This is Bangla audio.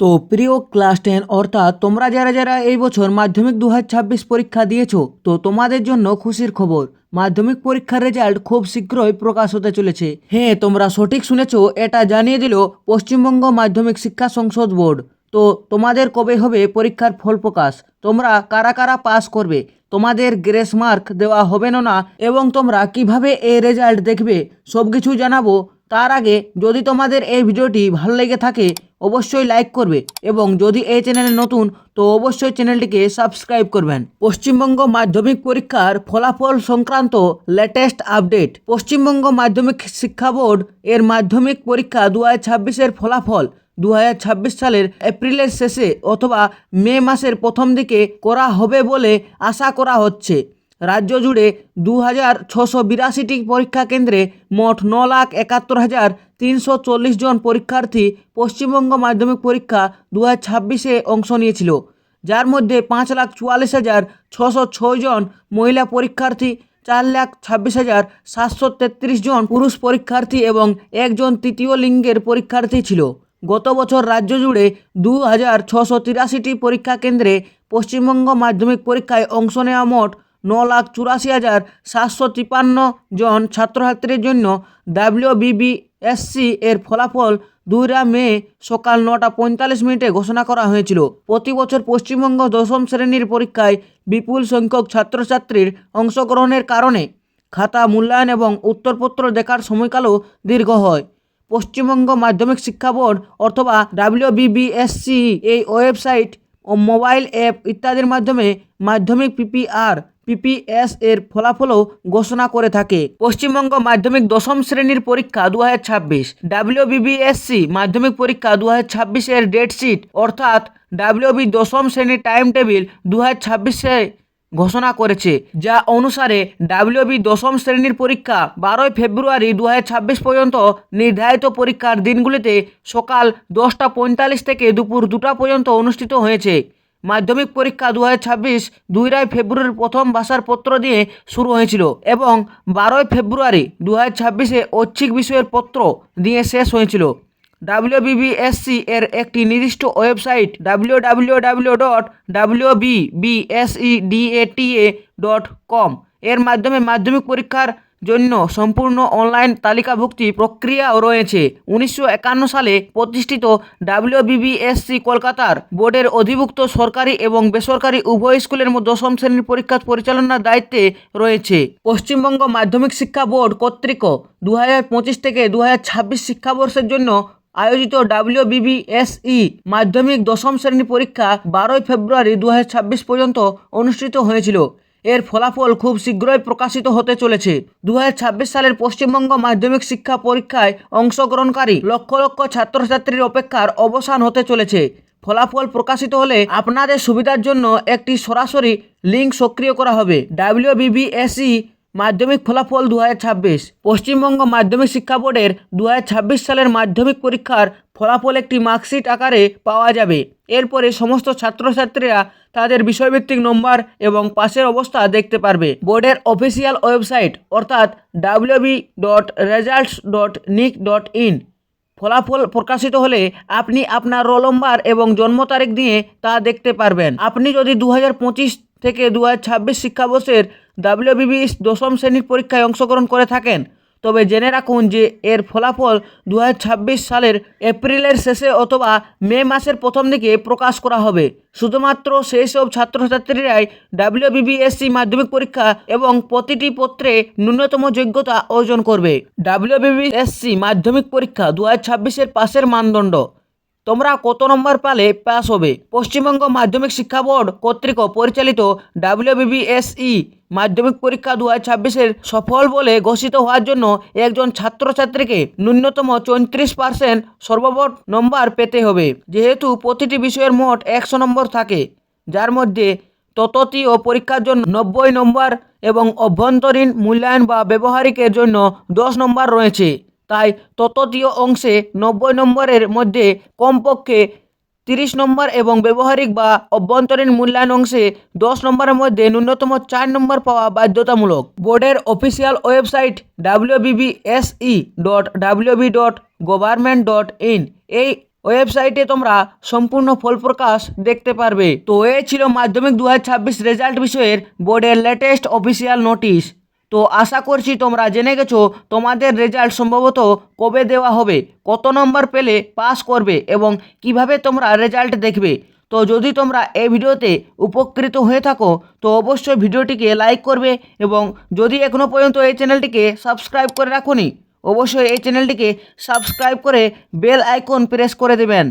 তো প্রিয় ক্লাস 10 অর্থাৎ তোমরা যারা যারা এই বছর মাধ্যমিক 2026 পরীক্ষা দিয়েছো তো তোমাদের জন্য খুশির খবর। মাধ্যমিক পরীক্ষার রেজাল্ট খুব শীঘ্রই প্রকাশ হতে চলেছে। হ্যাঁ, তোমরা সঠিক শুনেছো, এটা জানিয়ে দিল পশ্চিমবঙ্গ মাধ্যমিক শিক্ষা সংসদ বোর্ড। তো তোমাদের কবে হবে পরীক্ষার ফল প্রকাশ, তোমরা কারা কারা পাস করবে, তোমাদের গ্রেস মার্ক দেওয়া হবে না এবং তোমরা কিভাবে এই রেজাল্ট দেখবে সব কিছু জানাবো। তার আগে যদি তোমাদের এই ভিডিওটি ভালো লেগে থাকে অবশ্যই লাইক করবে এবং যদি এই চ্যানেলে নতুন তো অবশ্যই চ্যানেলটিকে সাবস্ক্রাইব করবেন। পশ্চিমবঙ্গ মাধ্যমিক পরীক্ষার ফলাফল সংক্রান্ত লেটেস্ট আপডেট। পশ্চিমবঙ্গ মাধ্যমিক শিক্ষা বোর্ড এর মাধ্যমিক পরীক্ষা 2026-এর ফলাফল 2026 সালের এপ্রিলের শেষে অথবা মে মাসের প্রথম দিকে করা হবে বলে আশা করা হচ্ছে। রাজ্য জুড়ে 2682টি পরীক্ষা কেন্দ্রে মোট 9,71,340 জন পরীক্ষার্থী পশ্চিমবঙ্গ মাধ্যমিক পরীক্ষা 2026-এ অংশ নিয়েছিল, যার মধ্যে 5,44,606 জন মহিলা পরীক্ষার্থী, 4,26,733 জন পুরুষ পরীক্ষার্থী এবং একজন তৃতীয় লিঙ্গের পরীক্ষার্থী ছিল। গত বছর রাজ্য জুড়ে 2,683টি পরীক্ষা কেন্দ্রে পশ্চিমবঙ্গ মাধ্যমিক পরীক্ষায় অংশ নেওয়া মোট 9,84,753 জন ছাত্রছাত্রীর জন্য WBBSC এর ফলাফল 2 মে সকাল 9:45 ঘোষণা করা হয়েছিল। প্রতি বছর পশ্চিমবঙ্গ দশম শ্রেণীর পরীক্ষায় বিপুল সংখ্যক ছাত্রছাত্রীর অংশগ্রহণের কারণে খাতা মূল্যায়ন এবং উত্তরপত্র দেখার সময়কালও দীর্ঘ হয়। পশ্চিমবঙ্গ মাধ্যমিক শিক্ষা বোর্ড অথবা WBBSC এই ওয়েবসাইট ও মোবাইল অ্যাপ ইত্যাদির মাধ্যমে মাধ্যমিক PPS এর ফলাফলও ঘোষণা করে থাকে। পশ্চিমবঙ্গ মাধ্যমিক দশম শ্রেণীর পরীক্ষা 2026 WBBSC মাধ্যমিক পরীক্ষা 2026 এর ডেটশিট অর্থাৎ WB দশম শ্রেণীর টাইম টেবিল 2026-এ ঘোষণা করেছে, যা অনুসারে WB দশম শ্রেণীর পরীক্ষা 12 ফেব্রুয়ারি 2026 পর্যন্ত নির্ধারিত পরীক্ষার দিনগুলিতে সকাল 10:45 থেকে দুপুর 2টা পর্যন্ত অনুষ্ঠিত হয়েছে। মাধ্যমিক পরীক্ষা 2026 2 ফেব্রুয়ারি প্রথম ভাষার পত্র দিয়ে শুরু হয়েছিল এবং 12 ফেব্রুয়ারি 2026-এ ঐচ্ছিক বিষয়ের পত্র দিয়ে শেষ হয়েছিল। WBBSC এর একটি নির্দিষ্ট ওয়েবসাইট www.wbbscdata.com এর মাধ্যমে মাধ্যমিক পরীক্ষার জন্য সম্পূর্ণ অনলাইন তালিকাভুক্তি প্রক্রিয়াও রয়েছে। 1951 সালে প্রতিষ্ঠিত WBBSC কলকাতার বোর্ডের অধিভুক্ত সরকারি এবং বেসরকারি উভয় স্কুলের দশম শ্রেণীর পরীক্ষা পরিচালনার দায়িত্বে রয়েছে। পশ্চিমবঙ্গ মাধ্যমিক শিক্ষা বোর্ড কর্তৃক 2025 থেকে 2026 শিক্ষাবর্ষের জন্য আয়োজিত WBBSE মাধ্যমিক দশম শ্রেণী পরীক্ষা 12 ফেব্রুয়ারি 2026 পর্যন্ত অনুষ্ঠিত হয়েছিল। এর ফলাফল খুব শীঘ্রই প্রকাশিত হতে চলেছে। 2026 সালের পশ্চিমবঙ্গ মাধ্যমিক শিক্ষা পরীক্ষায় অংশগ্রহণকারী লক্ষ লক্ষ ছাত্রছাত্রীর অপেক্ষার অবসান হতে চলেছে। ফলাফল প্রকাশিত হলে আপনাদের সুবিধার জন্য একটি সরাসরি লিঙ্ক সক্রিয় করা হবে। WBBSE মাধ্যমিক ফলাফল 2026। পশ্চিমবঙ্গ মাধ্যমিক শিক্ষা বোর্ডের 2026 সালের মাধ্যমিক পরীক্ষার ফলাফল একটি মার্কশিট আকারে পাওয়া যাবে। এরপরে সমস্ত ছাত্রছাত্রীরা তাদের বিষয়ভিত্তিক নম্বর এবং পাশের অবস্থা দেখতে পারবে। বোর্ডের অফিসিয়াল ওয়েবসাইট অর্থাৎ wb.results.nic.in ফলাফল প্রকাশিত হলে আপনি আপনার রোল নম্বর এবং জন্ম তারিখ দিয়ে তা দেখতে পারবেন। আপনি যদি 2025 থেকে 2026 শিক্ষাবর্ষের WBB দশম শ্রেণীর পরীক্ষায় অংশগ্রহণ করে থাকেন তবে জেনে রাখুন যে এর ফলাফল 2026 সালের এপ্রিলের শেষে অথবা মে মাসের প্রথম দিকে প্রকাশ করা হবে। শুধুমাত্র সেই সব ছাত্রছাত্রীরাই WBBSC মাধ্যমিক পরীক্ষা এবং প্রতিটি পত্রে ন্যূনতম যোগ্যতা অর্জন করবে। WBBSC মাধ্যমিক পরীক্ষা 2026-এর পাশের মানদণ্ড। তোমরা কত নম্বর পেলে পাস হবে? পশ্চিমবঙ্গ মাধ্যমিক শিক্ষা বোর্ড কর্তৃক পরিচালিত WBBSE মাধ্যমিক পরীক্ষা 2026-এর সফল বলে ঘোষিত হওয়ার জন্য একজন ছাত্রছাত্রীকে ন্যূনতম 34% সর্বমোট নম্বর পেতে হবে। যেহেতু প্রতিটি বিষয়ের মোট 100 নম্বর থাকে, যার মধ্যে তৃতীয় পরীক্ষার জন্য 90 নম্বর এবং অভ্যন্তরীণ মূল্যায়ন বা ব্যবহারিকের জন্য 10 নম্বর রয়েছে, তাই তৃতীয় অংশে 90 নম্বরের মধ্যে কমপক্ষে 30 নম্বর এবং ব্যবহারিক বা অভ্যন্তরীণ মূল্যায়ন অংশে 10 নম্বরের মধ্যে ন্যূনতম 4 নম্বর পাওয়া বাধ্যতামূলক। বোর্ডের অফিসিয়াল ওয়েবসাইট wbbse.wb.government.in এই ওয়েবসাইটে তোমরা সম্পূর্ণ ফল প্রকাশ দেখতে পারবে। তো এই ছিল মাধ্যমিক 2026 রেজাল্ট বিষয়ের বোর্ডের লেটেস্ট অফিসিয়াল নোটিশ। তো আশা করছি তোমরা জেনে গেছো তোমাদের রেজাল্ট সম্ভবত কবে দেওয়া হবে, কত নম্বর পেলে পাস করবে এবং কিভাবে তোমরা রেজাল্ট দেখবে। তো যদি তোমরা এই ভিডিওতে উপকৃত হয়ে থাকো তো অবশ্যই ভিডিওটিকে লাইক করবে এবং যদি এখনও পর্যন্ত এই চ্যানেলটিকে সাবস্ক্রাইব করে রাখোনি অবশ্যই এই চ্যানেলটিকে সাবস্ক্রাইব করে বেল আইকন প্রেস করে দেবেন।